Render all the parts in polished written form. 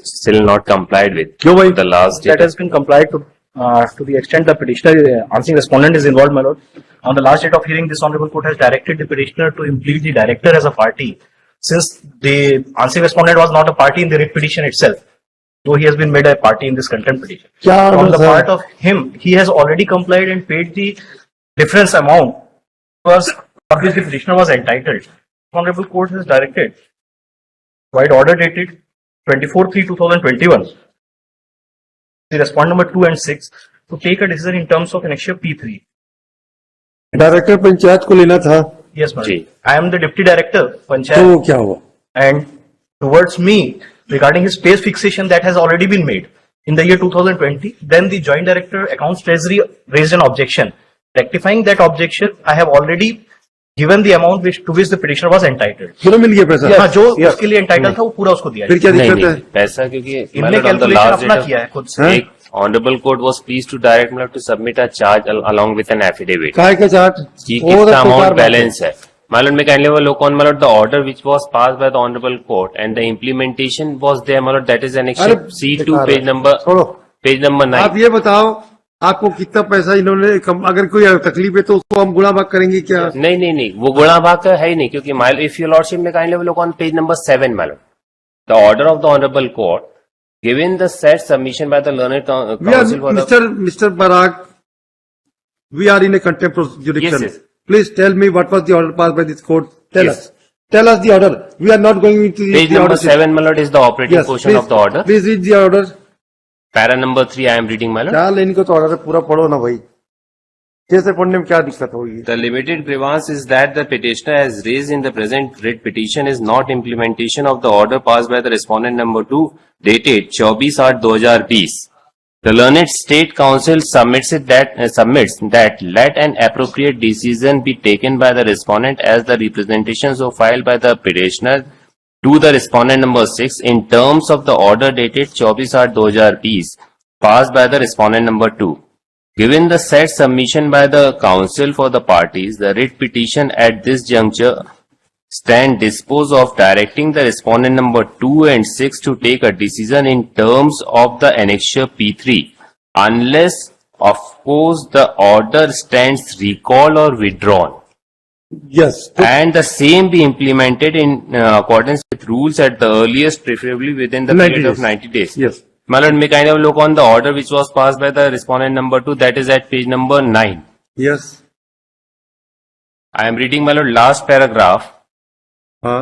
still not complied with. क्यों भाई? The last That date. has been complied to the extent the petitioner, answering respondent is involved, my lord. On the last date of hearing, this honorable court has directed the petitioner to implead the director as a party, since the answering respondent was not a party in the writ petition itself, though he has been made a party in this contempt petition. क्या On the sir? part of him, he has already complied and paid the difference amount because of which the petitioner was entitled. Honorable court has directed, wide order dated 24/3/2021, the respondent number 2 and 6 to take a decision in terms of annexure P3. Director panchayat को लेना था, Yes, madam. Ji. I am the deputy director, तो Panchayat, वो क्या हुआ? and towards me regarding his space fixation that has already been made in the year 2020. Then the joint director, accounts treasury raised an objection. Rectifying that objection, I have already given the amount to which the petitioner was entitled. पूरा मिल गया पैसा? हाँ, जो उसके लिए entitled था वो पूरा उसको दिया फिर क्या नहीं, दिक्कत नहीं, है? पैसा क्योंकि इनने on the कैलकुलेशन last अपना date of- किया है खुद से. एक honorable court was pleased to direct me to submit a charge along with an affidavit. काय का चार्ट? कि वो तो कितना बेकार अमाउंट बात है। बैलेंस है. My lord, may kindly have a look on, my lord, the order which was passed by the honorable court and the implementation was there, my lord, that is annexure अरे, C2, बेकार page है। number छोड़ो, 9. आप ये बताओ, आपको कितना पैसा इन्होंने अगर कोई तकलीफ है तो उसको हम गुणा भाग करेंगे क्या? नहीं, वो गुणा भाग का है ही नहीं, क्योंकि my if your lordship may kindly have a look on page number 7, my lord. The order of the honorable court, given the said submission by the learned We are, counsel for the... Mr. Barak, we are in a contempt jurisdiction. Yes, yes. Please tell me what was the order passed by this court. Tell Yes. us. Tell us the order. We are not going into Page the number order. 7, my lord, is the operating Yes, portion please, of the order. Please read the order. Para number 3, I am reading, my lord. क्या लेने को तो order है, पूरा पढ़ो ना भाई. कैसे पढ़ने में क्या दिक्कत होगी? The limited grievance is that the petitioner has raised in the present writ petition is not implementation of the order passed by the respondent number 2 dated 24/8/2020. The learned state council submits that let an appropriate decision be taken by the respondent as the representation so filed by the petitioner to the respondent number 6 in terms of the order dated 24/8/2020 passed by the respondent number 2. Given the said submission by the counsel for the parties, the writ petition at this juncture stand disposed of directing the respondent number 2 and 6 to take a decision in terms of the annexure P3, unless, of course, the order stands recalled or withdrawn, Yes. and the same be implemented in accordance with rules at the earliest, preferably within the 90 period of days. 90 days. Yes. My lord, may kind of look on the order which was passed by the respondent number 2, that is at page number 9. Yes. I am reading, my lord, last paragraph. हाँ.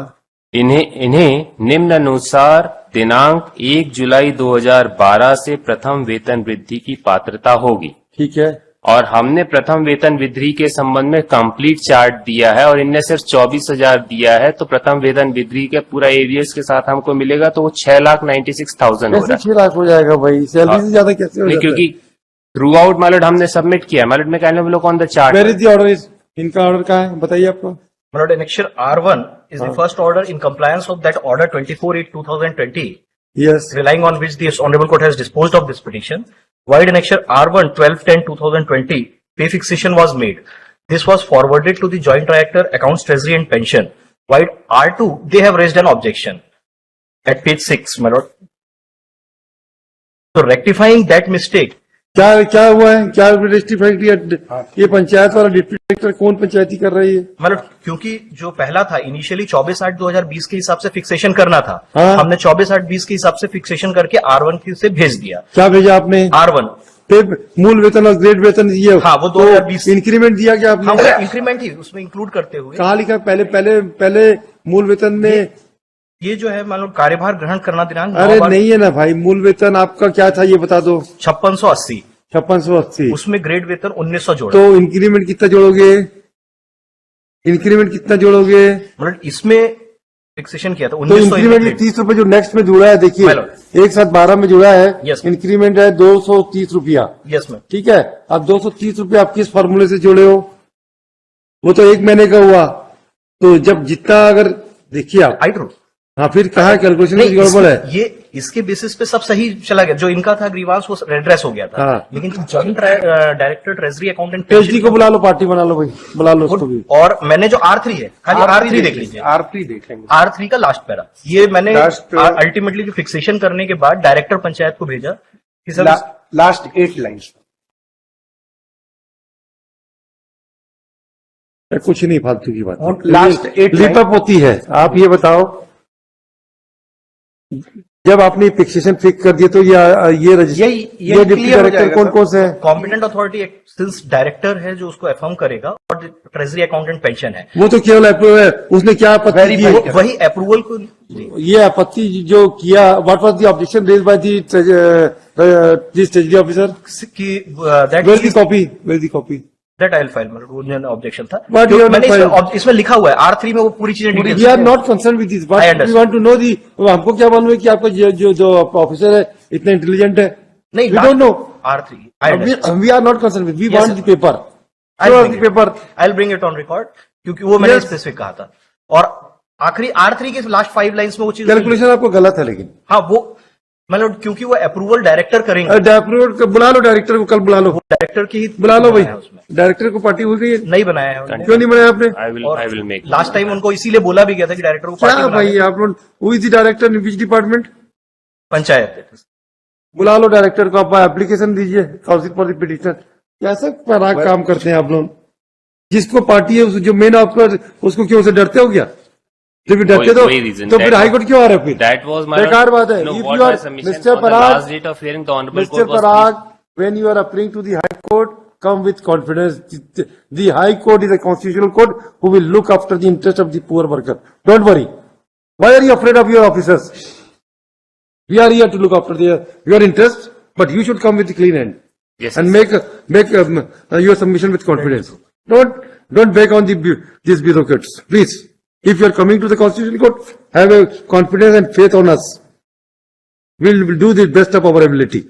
इन्हें निम्नानुसार दिनांक 1 जुलाई 2012 से प्रथम वेतन वृद्धि की पात्रता होगी, ठीक है. और हमने प्रथम वेतन वृद्धि के संबंध में कंप्लीट चार्ट दिया है और इनने सिर्फ 24,000 दिया है, तो प्रथम वेतन वृद्धि के पूरा एरियर्स के साथ हमको मिलेगा तो वो 6,96,000 हो कैसे रहा 6 लाख हो जाएगा भाई? सैलरी से ज्यादा कैसे हो है. जाता है? क्योंकि थ्रू आउट माइलड हमने सबमिट किया. माइलड में कहने लोग on the chart. Where is the order is? इनका ऑर्डर कहाँ है? बताइए आपको. My lord, annexure R1 is the first order in compliance of that order 24/8/2020, Yes. relying on which the honorable court has disposed of this petition. While annexure R1 12/10/2020 pay fixation was made, this was forwarded to the joint director, accounts treasury and pension. While R2 they have raised an objection at page 6, my lord. So rectifying that mistake, क्या हुआ है? क्या रेस्टिफाई किया? ये पंचायत वाला deputy director कौन पंचायती कर रही है? मतलब क्योंकि जो पहला था इनिशियली 24/8/2020 के हिसाब से फिक्सेशन करना था, हाँ। हमने 24/8/20 के हिसाब से फिक्सेशन करके R1 से भेज दिया. क्या भेजा आपने? R1 पे मूल वेतन और ग्रेड वेतन ये हाँ, वो 2020 इंक्रीमेंट दिया क्या हम आपने? इंक्रीमेंट ही उसमें इंक्लूड करते हुए कहाँ लिखा? पहले मूल वेतन में. ये जो है मान लो कार्यभार ग्रहण करना दिनांक अरे नहीं है ना भाई, मूल वेतन आपका क्या था ये बता दो. 5680, 5680. उसमें ग्रेड वेतन 1900 जोड़ा. तो इंक्रीमेंट कितना जोड़ोगे? मतलब इसमें फिक्सेशन किया था तो 1900. इंक्रीमेंट 30 रुपए जो नेक्स्ट में जुड़ा है, देखिए हेलो। एक साथ 12 में जुड़ा है. Yes. इंक्रीमेंट है 230 रुपया. Yes ma'am. ठीक है. अब 230 रुपया आप किस फॉर्मूले से जोड़े हो? वो तो एक महीने का हुआ. तो जब जितना अगर देखिए आप आई ट्रू हाँ फिर कहा कैलकुलेशन नहीं, गड़बड़ है। ये इसके बेसिस पे सब सही चला गया, जो इनका था ग्रीवांस वो रेड्रेस हो गया था। हाँ। लेकिन जो joint director treasury accountant PhD को बुला लो, पार्टी बना लो भाई, बुला लो उसको भी। और मैंने जो R3 है, खाली R3 देख लीजिए, R3 देखेंगे। R3 का लास्ट पैरा, ये मैंने Last- अल्टीमेटली फिक्सेशन करने के बाद डायरेक्टर पंचायत को भेजा कि सर लास्ट 8 लाइन्स। कुछ नहीं, फालतू की बात। और last 8 लिपअप होती है। आप ये बताओ, जब आपने फिक्सेशन फिक्स कर दिया तो ये डिप्टी clear हो डायरेक्टर जाएगा, कौन सर। कौन से हैं? कॉम्पिटेंट अथॉरिटी सिंस डायरेक्टर है जो उसको अफर्म करेगा, और ट्रेजरी अकाउंटेंट पेंशन है, वो तो केवल अप्रूव है, उसने क्या आपत्ति की? वही अप्रूवल को ये आपत्ति जो किया, what was the objection raise by the treasury officer? कि where the copy, where the copy? That I will file, मतलब ऑब्जेक्शन था। But you are मैंने not इसमें लिखा हुआ है R3 में वो पूरी चीजें we detail are not concern with this, I but we understand. Want to know the. हमको क्या मालूम है कि आपका जो ऑफिसर है इतना इंटेलिजेंट है? नहीं, we don't know. R3 I understand. We are not concern with, we Yes, want sir. The paper, I'll show bring the it. Paper. I'll bring it on record, क्योंकि वो मैंने Yes. स्पेसिफिक कहा था। और आखिरी R3 के last 5 lines में वो चीज, कैलकुलेशन आपको गलत है, लेकिन हाँ वो मतलब क्योंकि वो अप्रूवल डायरेक्टर करेंगे, बुला लो डायरेक्टर को, कल बुला लो, डायरेक्टर की ही बुला लो भाई। बनाया है उसमें। डायरेक्टर को पार्टी हो गई है, नहीं बनाया है उन्होंने। क्यों नहीं बनाया आपने? I will make. Last time उनको इसीलिए बोला भी गया था कि डायरेक्टर को पार्टी क्या बना भाई दे। आप लोग, who is the director in which department? Panchayat बुला लो डायरेक्टर को, आप एप्लीकेशन दीजिए काउंसिल फॉर द पिटीशन। कैसे पराग काम करते हैं आप लोग? जिसको पार्टी है, जो मेन आपका, उसको क्यों से डरते हो क्या? जब डरते कोई reason, तो that फिर was- हाईकोर्ट क्यों आ रहे हो फिर? That was my बेकार बात है। No, If what you my are submission Mr. on the Parag, last date of hearing the honorable Mr. court was Parag, when you are appealing to the High Court, come with confidence. The High Court is a constitutional court who will look after the interest of the poor worker. Don't worry. Why are you afraid of your officers? We are here to look after your interest, but you should come with a clean hand Yes, and yes. make your submission with confidence. Don't beg on these bureaucrats, please. If you are coming to the constitutional court, have a confidence and faith on us. We'll do the best of our ability.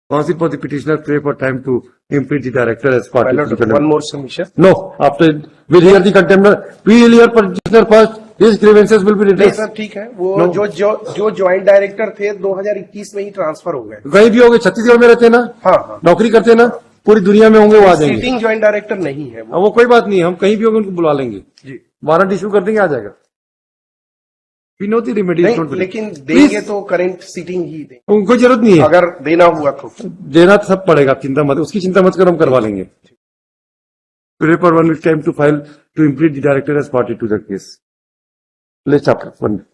Counsel for the petitioner pray for time to impeach the director as My party. lord, one more submission. No, after we'll hear the contender. We will hear petitioner first. His grievances will be नहीं redressed. Sir ठीक है, वो No. जो joint director थे 2021 में ही transfer हो गए। कहीं भी होंगे, छत्तीसगढ़ में रहते हैं ना, हाँ हाँ, नौकरी करते हैं ना, पूरी दुनिया में होंगे, वो आ जाएंगे। सीटिंग ज्वाइंट डायरेक्टर नहीं है वो। वो कोई बात नहीं, हम कहीं भी होंगे उनको बुला लेंगे, जी वारंट इशू कर देंगे, आ जाएगा। We know the remedies, नहीं, don't worry. लेकिन Please, देंगे तो करेंट सीटिंग ही देंगे, उनको जरूरत नहीं है, अगर देना हुआ तो। देना तो सब पड़ेगा, आप चिंता मत, उसकी चिंता मत करो, हम करवा लेंगे। Pray for 1 week time to file to impeach the director as party to the case. Let's stop. 1 minute.